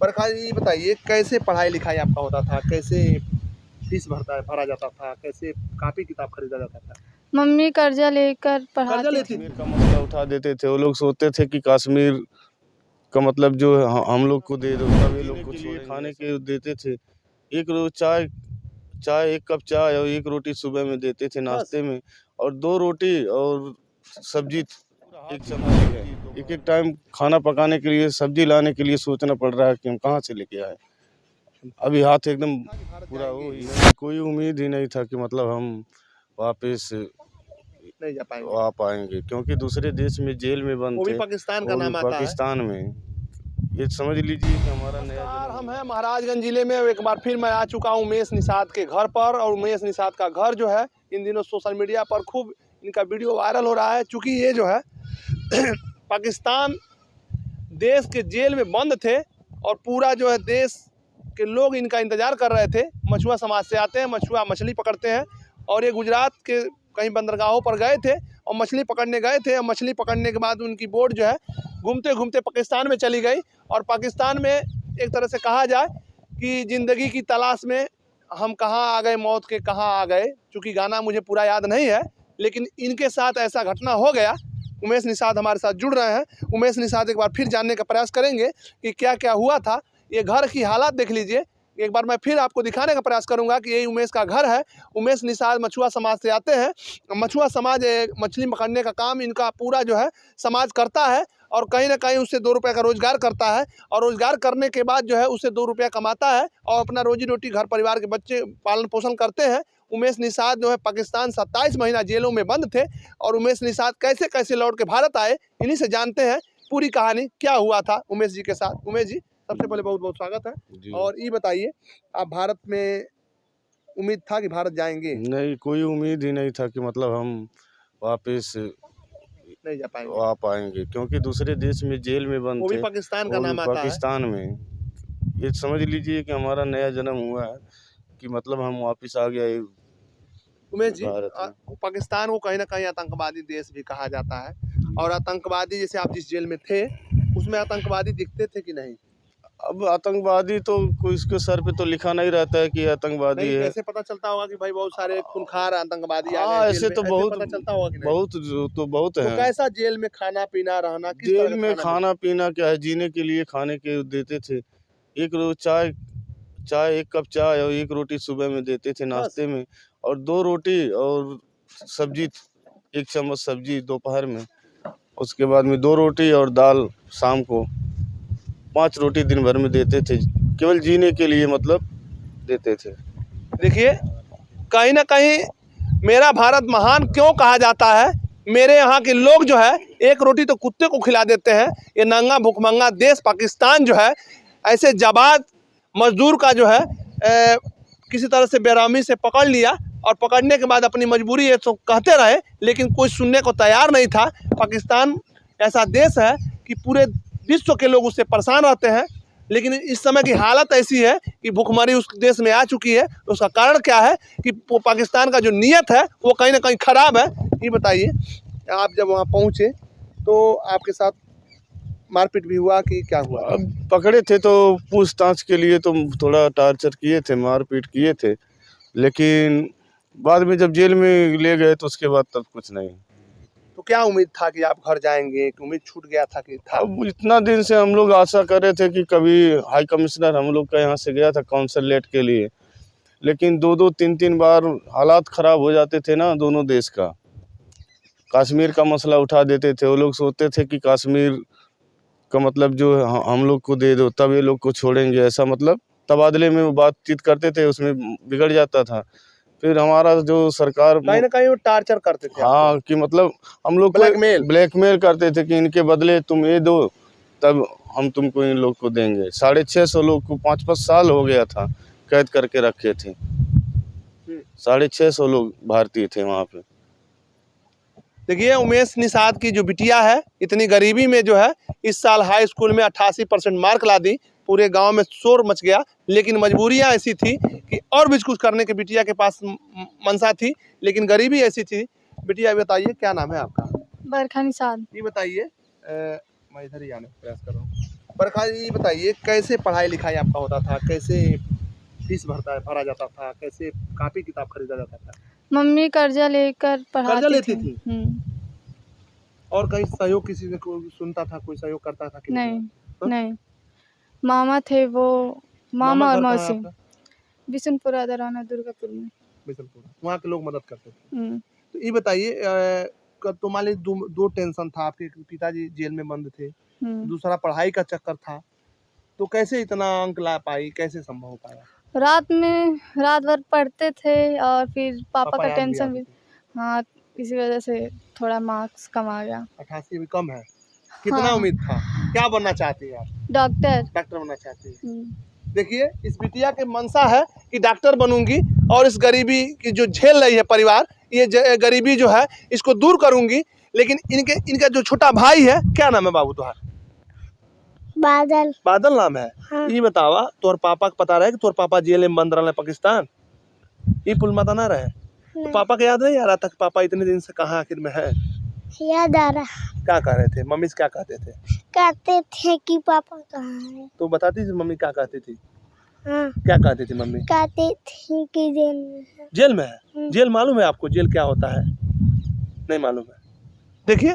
बरखा जी बताइए, कैसे पढ़ाई लिखाई आपका होता था, कैसे फीस भरा जाता था, कैसे कापी किताब खरीदा जाता था? मम्मी कर्जा लेकर कर्जा पढ़ाती लेती थी। थी? कश्मीर का मसला उठा देते थे। वो लोग सोचते थे कि कश्मीर का मतलब जो हम लोग को दे दो, तब ये लोग को छोड़ेंगे। खाने के देते थे, एक रोज चाय 1 कप चाय और 1 रोटी सुबह में देते थे नाश्ते में, और 2 रोटी और सब्जी 1 चम्मच। एक टाइम खाना पकाने के लिए, सब्जी लाने के लिए सोचना पड़ रहा है कि हम कहाँ से लेके आए। अभी हाथ एकदम पूरा हो ही नहीं, कोई उम्मीद ही नहीं था कि मतलब हम वापस नहीं जा पाएंगे, आ पाएंगे, क्योंकि दूसरे देश में जेल में बंद वो भी थे। पाकिस्तान का वो भी नाम आता है। पाकिस्तान में। ये समझ लीजिए कि हमारा नया जन्म। हम हैं महाराजगंज जिले में। एक बार फिर मैं आ चुका हूं उमेश निषाद के घर पर, और उमेश निषाद का घर जो है इन दिनों सोशल मीडिया पर खूब इनका वीडियो वायरल हो रहा है, चूँकि ये जो है पाकिस्तान देश के जेल में बंद थे और पूरा जो है देश के लोग इनका इंतज़ार कर रहे थे। मछुआ समाज से आते हैं, मछली पकड़ते हैं, और ये गुजरात के कहीं बंदरगाहों पर गए थे और मछली पकड़ने गए थे, और मछली पकड़ने के बाद उनकी बोट जो है घूमते घूमते पाकिस्तान में चली गई। और पाकिस्तान में एक तरह से कहा जाए कि ज़िंदगी की तलाश में हम कहाँ आ गए, मौत के कहाँ आ गए। चूँकि गाना मुझे पूरा याद नहीं है, लेकिन इनके साथ ऐसा घटना हो गया। उमेश निषाद हमारे साथ जुड़ रहे हैं। उमेश निषाद एक बार फिर जानने का प्रयास करेंगे कि क्या क्या हुआ था। ये घर की हालात देख लीजिए। एक बार मैं फिर आपको दिखाने का प्रयास करूंगा कि यही उमेश का घर है। उमेश निषाद मछुआ समाज से आते हैं। मछुआ समाज मछली पकड़ने का काम इनका पूरा जो है समाज करता है, और कहीं ना कहीं उससे 2 रुपये का रोजगार करता है, और रोजगार करने के बाद जो है उससे 2 रुपया कमाता है और अपना रोजी रोटी, घर परिवार के बच्चे पालन पोषण करते हैं। उमेश निषाद जो है पाकिस्तान 27 महीना जेलों में बंद थे, और उमेश निषाद कैसे कैसे लौट के भारत आए, इन्हीं से जानते हैं पूरी कहानी क्या हुआ था उमेश जी के साथ। उमेश जी, सबसे पहले बहुत बहुत स्वागत है। और ये बताइए, आप भारत में उम्मीद था कि भारत जाएंगे? नहीं, कोई उम्मीद ही नहीं था कि मतलब हम वापस नहीं जा पाएंगे, आ पाएंगे, क्योंकि दूसरे देश में जेल में बंद वो थे। भी पाकिस्तान का वो भी नाम आता है। पाकिस्तान में। ये समझ लीजिए कि हमारा नया जन्म हुआ है, कि मतलब हम वापस आ गए उमेश जी, भारत में। पाकिस्तान को कहीं ना कहीं आतंकवादी देश भी कहा जाता है, और आतंकवादी जैसे आप जिस जेल में थे उसमें आतंकवादी दिखते थे कि नहीं? अब आतंकवादी तो कोई इसके सर पे तो लिखा नहीं रहता है कि आतंकवादी है। कैसे पता चलता होगा कि भाई बहुत सारे खूंखार आतंकवादी आ हाँ, गए ऐसे जेल में? तो बहुत पता चलता होगा कि नहीं? बहुत तो है। कैसा जेल में खाना पीना रहना, किस तरह जेल का में खाना खाना पीना क्या है, जीने के लिए खाने के देते थे। एक रोज चाय 1 कप चाय और 1 रोटी सुबह में देते थे नाश्ते में, और 2 रोटी और सब्जी 1 चम्मच सब्जी दोपहर में। उसके बाद में 2 रोटी और दाल शाम को। 5 रोटी दिन भर में देते थे, केवल जीने के लिए मतलब देते थे। देखिए, कहीं ना कहीं मेरा भारत महान क्यों कहा जाता है। मेरे यहाँ के लोग जो है 1 रोटी तो कुत्ते को खिला देते हैं। ये नंगा भूखमंगा देश पाकिस्तान जो है ऐसे जाबाज मजदूर का जो है किसी तरह से बेरहमी से पकड़ लिया, और पकड़ने के बाद अपनी मजबूरी है तो कहते रहे, लेकिन कोई सुनने को तैयार नहीं था। पाकिस्तान ऐसा देश है कि पूरे विश्व के लोग उससे परेशान रहते हैं, लेकिन इस समय की हालत ऐसी है कि भुखमरी उस देश में आ चुकी है। तो उसका कारण क्या है कि पाकिस्तान का जो नीयत है वो कहीं ना कहीं ख़राब है। ये बताइए, आप जब वहाँ पहुँचे तो आपके साथ मारपीट भी हुआ कि क्या हुआ? अब पकड़े थे तो पूछताछ के लिए तो थोड़ा टार्चर किए थे, मारपीट किए थे, लेकिन बाद में जब जेल में ले गए तो उसके बाद तब कुछ नहीं। तो क्या उम्मीद था कि आप घर जाएंगे, कि उम्मीद छूट गया था कि था? अब इतना दिन से हम लोग आशा कर रहे थे कि कभी हाई कमिश्नर हम लोग का यहाँ से गया था कॉन्सुलेट के लिए, लेकिन 2-2 3-3 बार हालात ख़राब हो जाते थे ना दोनों देश का। कश्मीर का मसला उठा देते थे। वो लोग सोचते थे कि कश्मीर का मतलब जो हम लोग को दे दो, तब ये लोग को छोड़ेंगे, ऐसा मतलब तबादले में वो बातचीत करते थे, उसमें बिगड़ जाता था। फिर हमारा जो सरकार कहीं ना कहीं वो टार्चर करते थे। हाँ, कि मतलब हम लोग को ब्लैकमेल करते थे कि इनके बदले तुम ये दो, तब हम तुमको इन लोग को देंगे। 650 लोग को 5-5 साल हो गया था कैद करके रखे थे। 650 लोग भारतीय थे वहाँ पे। देखिए, उमेश निषाद की जो बिटिया है इतनी गरीबी में जो है इस साल हाई स्कूल में 88% मार्क ला दी। पूरे गांव में शोर मच गया, लेकिन मजबूरियां ऐसी थी कि और भी कुछ करने की बिटिया के पास मनसा थी, लेकिन गरीबी ऐसी थी। बिटिया बताइए, क्या नाम है आपका? बरखा निषाद। ये बताइए, मैं इधर ही आने का प्रयास कर रहा हूँ। प्रकाश जी बताइए, कैसे पढ़ाई लिखाई आपका होता था, कैसे फीस भरा जाता था, कैसे कापी किताब खरीदा जाता था? मम्मी कर्जा लेकर कर्जा पढ़ाती लेती थी। थी और कहीं सहयोग किसी ने कोई सुनता था, कोई सहयोग करता था कि नहीं हाँ? नहीं, मामा थे वो, मामा और घर कहाँ है मौसी। आपका? बिशनपुरा दराना दुर्गापुर में। बिशनपुर, वहाँ के लोग मदद करते थे। हम्म, तो ये बताइए, तो मान लीजिए दो टेंशन था आपके, पिताजी जेल में बंद थे, हम्म। दूसरा पढ़ाई का चक्कर था, तो कैसे इतना अंक ला पाई, कैसे संभव हो पाया? रात भर पढ़ते थे और फिर पापा का याद भी टेंशन आते भी। थे। हाँ, इसी वजह से थोड़ा मार्क्स कम आ गया। 88 भी कम है। कितना हाँ, उम्मीद था, क्या बनना चाहती है आप? डॉक्टर। डॉक्टर बनना चाहती है। देखिए, इस बिटिया के मनसा है कि डॉक्टर बनूंगी और इस गरीबी की जो झेल रही है परिवार, ये गरीबी जो है इसको दूर करूंगी। लेकिन इनका जो छोटा भाई है, क्या नाम है बाबू तुम्हारा? बादल। बादल नाम है। हाँ। ये बतावा, तोर पापा को पता रहे कि तोर पापा जेल में बंद रहे पाकिस्तान, ये पुल माता ना रहे? तो पापा को याद नहीं आ रहा था कि पापा इतने दिन से कहाँ आखिर में है? याद आ रहा। क्या कह रहे थे मम्मी से, क्या कहते थे? कहते थे कि पापा कहाँ है। तो बताती थी मम्मी क्या कहती थी? हाँ, क्या कहती थी मम्मी? कहते थे कि जेल में है। जेल में है? जेल मालूम है आपको, जेल क्या होता है? नहीं मालूम है। देखिए,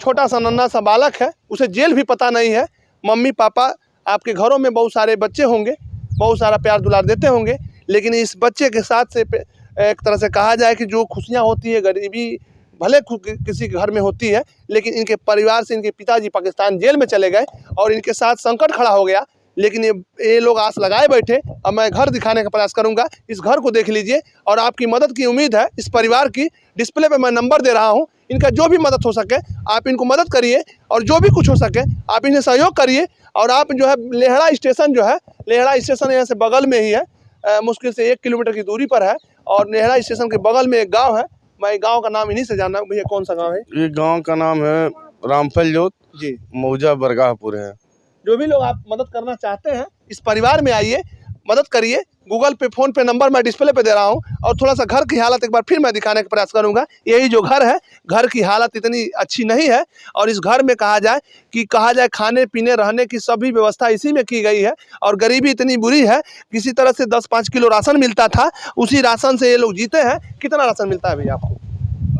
छोटा सा नन्हा सा बालक है, उसे जेल भी पता नहीं है। मम्मी पापा आपके घरों में बहुत सारे बच्चे होंगे, बहुत सारा प्यार दुलार देते होंगे, लेकिन इस बच्चे के साथ से एक तरह से कहा जाए कि जो खुशियाँ होती है, गरीबी भले किसी के घर में होती है, लेकिन इनके परिवार से इनके पिताजी पाकिस्तान जेल में चले गए और इनके साथ संकट खड़ा हो गया। लेकिन ये लोग आस लगाए बैठे। अब मैं घर दिखाने का प्रयास करूंगा, इस घर को देख लीजिए और आपकी मदद की उम्मीद है इस परिवार की। डिस्प्ले पे मैं नंबर दे रहा हूं, इनका जो भी मदद हो सके आप इनको मदद करिए और जो भी कुछ हो सके आप इन्हें सहयोग करिए। और आप जो है लेहड़ा स्टेशन जो है, लेहड़ा स्टेशन यहाँ से बगल में ही है, मुश्किल से 1 किलोमीटर की दूरी पर है और लेहड़ा स्टेशन के बगल में एक गाँव है। मैं गाँव का नाम इन्हीं से जानना, भैया कौन सा गाँव है? ये गांव का नाम है रामफल जोत जी। मौजा बरगाहपुर है। जो भी लोग आप मदद करना चाहते हैं, इस परिवार में आइए, मदद करिए। गूगल पे, फोन पे नंबर मैं डिस्प्ले पे दे रहा हूं। और थोड़ा सा घर की हालत एक बार फिर मैं दिखाने का प्रयास करूंगा। यही जो घर है, घर की हालत इतनी अच्छी नहीं है और इस घर में कहा जाए खाने पीने रहने की सभी व्यवस्था इसी में की गई है। और गरीबी इतनी बुरी है, किसी तरह से 10-5 किलो राशन मिलता था, उसी राशन से ये लोग जीते हैं। कितना राशन मिलता है भैया आपको?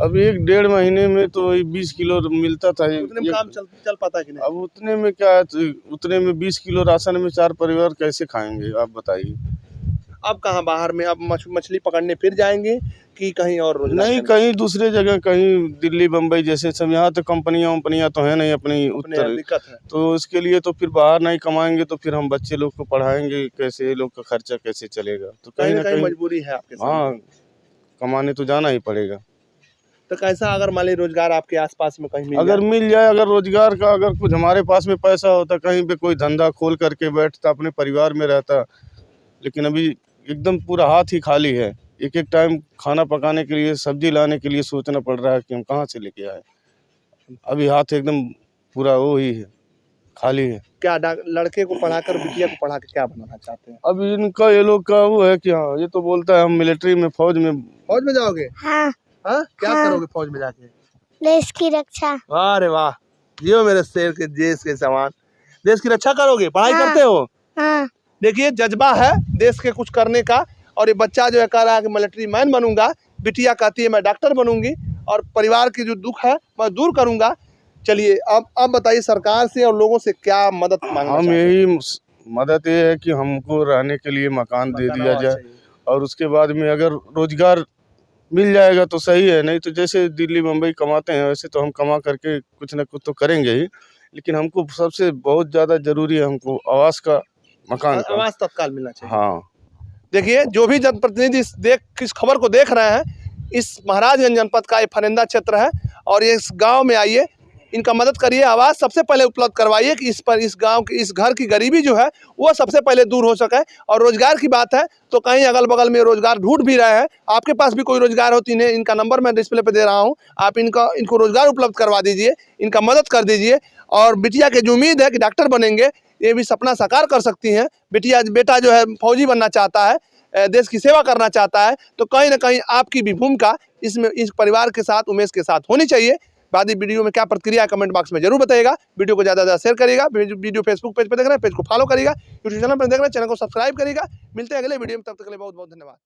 अब 1-1.5 महीने में तो 20 किलो मिलता था। उतने में काम चल पाता है कि नहीं? अब उतने में क्या है, उतने में 20 किलो राशन में 4 परिवार कैसे खाएंगे आप बताइए? अब कहाँ बाहर में, अब मछली पकड़ने फिर जाएंगे कि कहीं और रोजगार? नहीं, कहीं दूसरे जगह, कहीं दिल्ली बम्बई जैसे सब। यहाँ तो कंपनियां तो है नहीं अपनी उत्तर, दिक्कत है। तो इसके लिए तो फिर बाहर नहीं कमाएंगे तो फिर हम बच्चे लोग को पढ़ाएंगे कैसे, ये लोग का खर्चा कैसे चलेगा? तो कहीं ना कहीं मजबूरी है आपके साथ। हाँ, कमाने तो जाना ही पड़ेगा। तो कैसा, अगर मान लीजिए रोजगार आपके आसपास में कहीं मिल जाए, अगर रोजगार का अगर कुछ हमारे पास में पैसा होता, कहीं पे कोई धंधा खोल करके बैठता, अपने परिवार में रहता। लेकिन अभी एकदम पूरा हाथ ही खाली है। एक टाइम खाना पकाने के लिए, सब्जी लाने के लिए सोचना पड़ रहा है कि हम कहाँ से लेके आए। अभी हाथ एकदम पूरा वो ही है, खाली है। क्या लड़के को पढ़ाकर, बिटिया को पढ़ा के क्या बनाना चाहते हैं? अभी इनका, ये लोग का वो है कि हाँ, ये तो बोलता है हम मिलिट्री में, फौज में जाओगे? हाँ। हाँ, क्या करोगे फौज में जाके? देश की रक्षा। अरे वाह, जियो मेरे शेर के देश के समान। देश की रक्षा करोगे, पढ़ाई करते हो? हाँ। देखिए, जज्बा है देश के कुछ करने का। और ये बच्चा जो है कह रहा है कि मिलिट्री मैन बनूंगा, बिटिया कहती है मैं डॉक्टर बनूंगी और परिवार की जो दुख है मैं दूर करूंगा। चलिए, अब बताइए सरकार से और लोगों से क्या मदद मांगना हम चाहते हैं? यही मदद ये है कि हमको रहने के लिए मकान दे दिया जाए और उसके बाद में अगर रोजगार मिल जाएगा तो सही है। नहीं तो जैसे दिल्ली बम्बई कमाते हैं वैसे तो हम कमा करके कुछ ना कुछ तो करेंगे ही, लेकिन हमको सबसे बहुत ज़्यादा ज़रूरी है हमको आवास का, मकान का। आवास तत्काल मिलना चाहिए। हाँ, देखिए, जो भी जनप्रतिनिधि इस खबर को देख रहे हैं, इस महाराजगंज जनपद का ये फरेंदा क्षेत्र है और ये इस गांव में आइए, इनका मदद करिए, आवाज़ सबसे पहले उपलब्ध करवाइए कि इस गांव की, इस घर की गरीबी जो है वो सबसे पहले दूर हो सके। और रोजगार की बात है तो कहीं अगल बगल में रोजगार ढूंढ भी रहे हैं, आपके पास भी कोई रोजगार हो तो इन्हें, इनका नंबर मैं डिस्प्ले पे दे रहा हूं, आप इनको रोजगार उपलब्ध करवा दीजिए, इनका मदद कर दीजिए। और बिटिया की जो उम्मीद है कि डॉक्टर बनेंगे, ये भी सपना साकार कर सकती हैं। बेटा जो है फौजी बनना चाहता है, देश की सेवा करना चाहता है, तो कहीं ना कहीं आपकी भी भूमिका इसमें, इस परिवार के साथ, उमेश के साथ होनी चाहिए। बाद वीडियो में क्या प्रतिक्रिया है कमेंट बॉक्स में जरूर बताइएगा। वीडियो को ज़्यादा शेयर करिएगा। वीडियो फेसबुक पेज पर देख रहे हैं, पेज को फॉलो करिएगा। यूट्यूब चैनल पर देख रहे हैं, चैनल को सब्सक्राइब करिएगा। मिलते हैं अगले वीडियो में, तब तक के लिए बहुत बहुत धन्यवाद।